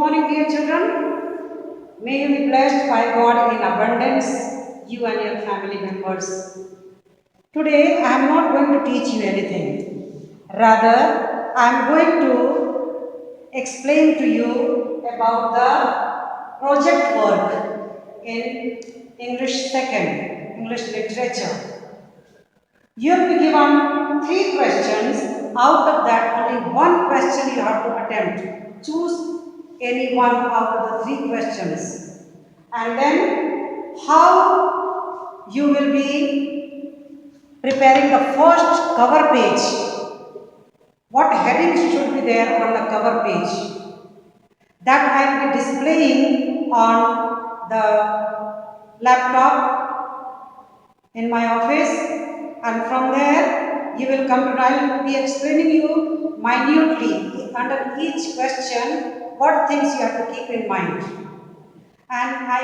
morning, dear children. May you be blessed by God in abundance, you and your family members. Today, I am not going to teach you anything. Rather, I am going to explain to you about the project work in English second, English literature. You will be given 3 questions. Out of that, only 1 question you have to attempt. Choose any one out of the 3 questions. And then, how you will be preparing the first cover page. What headings should be there on the cover page? That I will be displaying on the laptop in my office, and from there you will come to, I will be explaining you minutely under each question what things you have to keep in mind. And I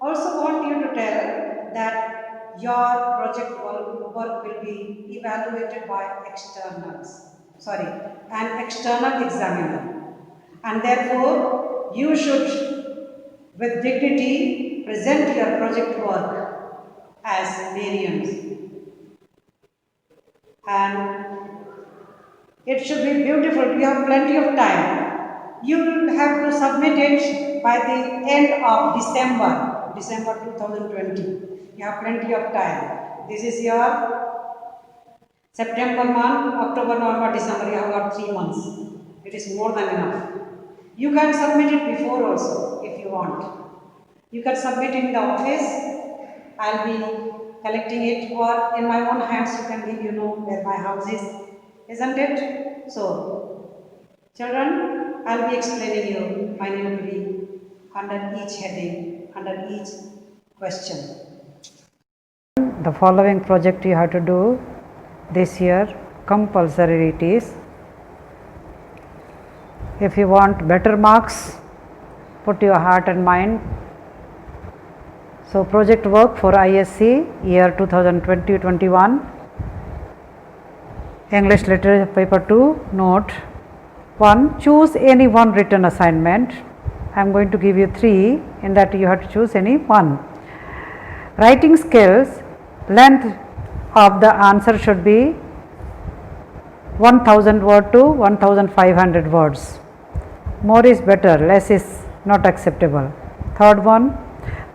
also want you to tell that your project work will be evaluated by an external examiner, and therefore you should with dignity present your project work as Marians, and it should be beautiful. You have plenty of time. You will have to submit it by the end of December 2020. You have plenty of time. This is your September month, October, November, December. You have got 3 months. It is more than enough. You can submit it before also if you want. You can submit in the office. I'll be collecting it, or in my own hands you can give, where my house is, isn't it? So, children, I'll be explaining you minutely under each heading, under each question. The following project you have to do this year, compulsory it is. If you want better marks, put your heart and mind. So, project work for ISC year 2020-21, English literature paper 2, note 1, choose any one written assignment. I am going to give you 3, in that you have to choose any one. Writing skills, length of the answer should be 1000 word to 1500 words. More is better, less is not acceptable. Third one,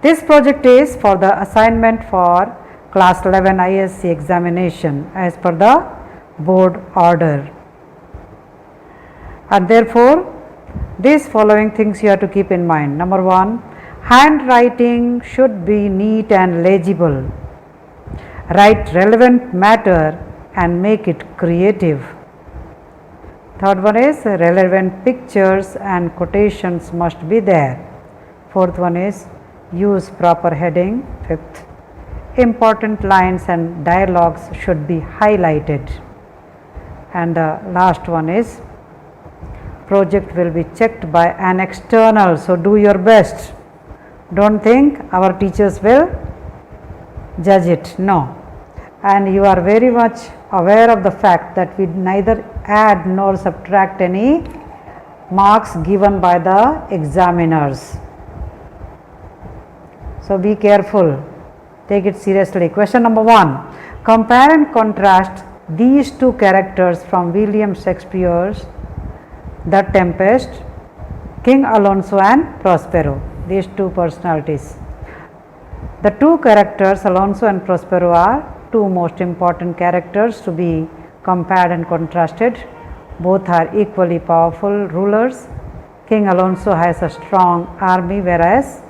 this project is for the assignment for class 11 ISC examination as per the board order, and therefore these following things you have to keep in mind. Number 1, handwriting should be neat and legible. Write relevant matter and make it creative. Third one is relevant pictures and quotations must be there. Fourth one is use proper heading. Fifth, important lines and dialogues should be highlighted. And the last one is project will be checked by an external, so do your best. Don't think our teachers will judge it, no. And you are very much aware of the fact that we neither add nor subtract any marks given by the examiners. So be careful, take it seriously. Question number 1, compare and contrast these 2 characters from William Shakespeare's The Tempest, King Alonso and Prospero, these 2 personalities. The 2 characters, Alonso and Prospero, are 2 most important characters to be compared and contrasted. Both are equally powerful rulers. King Alonso has a strong army, whereas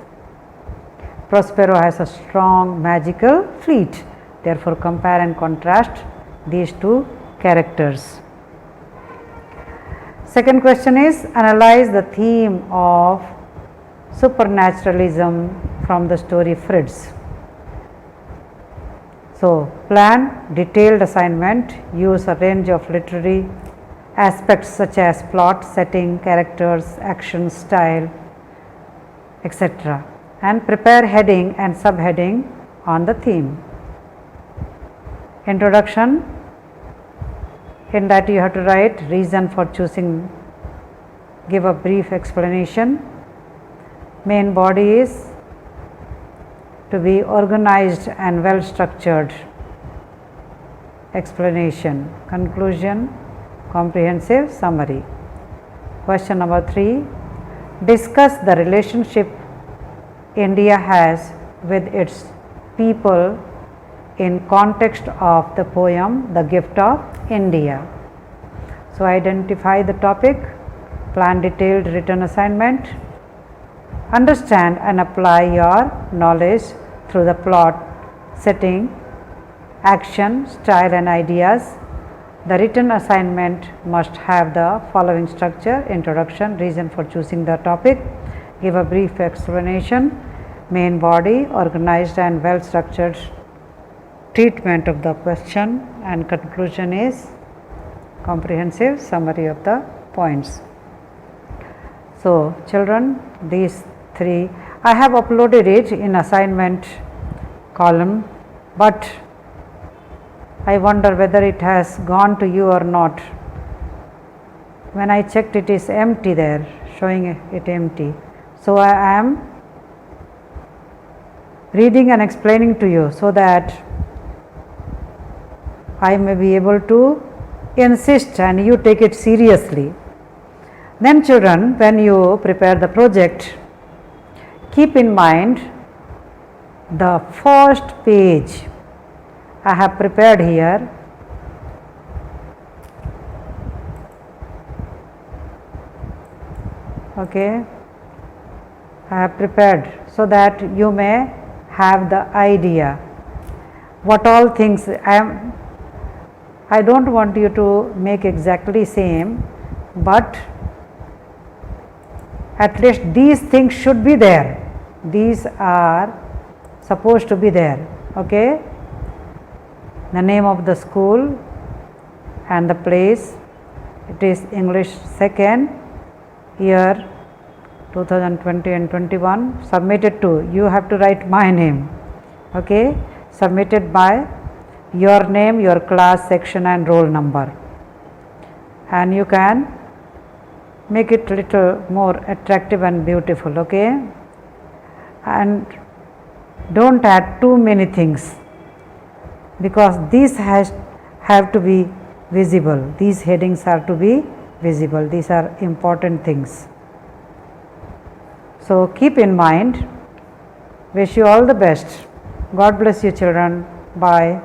Prospero has a strong magical fleet. Therefore, compare and contrast these 2 characters. Second question is, analyze the theme of supernaturalism from the story Fritz. So, plan detailed assignment, use a range of literary aspects such as plot, setting, characters, action, style, etc., and prepare heading and subheading on the theme. Introduction, in that you have to write reason for choosing give a brief explanation. Main body is to be organized and well structured. Explanation, conclusion, comprehensive summary. Question number 3. Discuss the relationship India has with its people in context of the poem The Gift of India. So, identify the topic, plan detailed written assignment, understand and apply your knowledge through the plot, setting, action, style and ideas. The written assignment must have the following structure: introduction, reason for choosing the topic, give a brief explanation, main body, organized and well structured treatment of the question, and conclusion is comprehensive summary of the points. So, children, these 3 I have uploaded it in assignment column, but I wonder whether it has gone to you or not. When I checked, it is empty there, showing it empty. So, I am reading and explaining to you so that I may be able to insist and you take it seriously. Then children, when you prepare the project, keep in mind the first page I have prepared here. Okay, I have prepared so that you may have the idea what all things I don't want you to make exactly same, but at least these things should be there. These are supposed to be there. Okay, the name of the school and the place, it is English 2nd year 2020 and 21, submitted to, you have to write my name. Okay, submitted by your name, your class, section and roll number, and you can make it little more attractive and beautiful. Okay, and don't add too many things, because these have to be visible, these headings are to be visible, these are important things. So, keep in mind. Wish you all the best. God bless you children. Bye.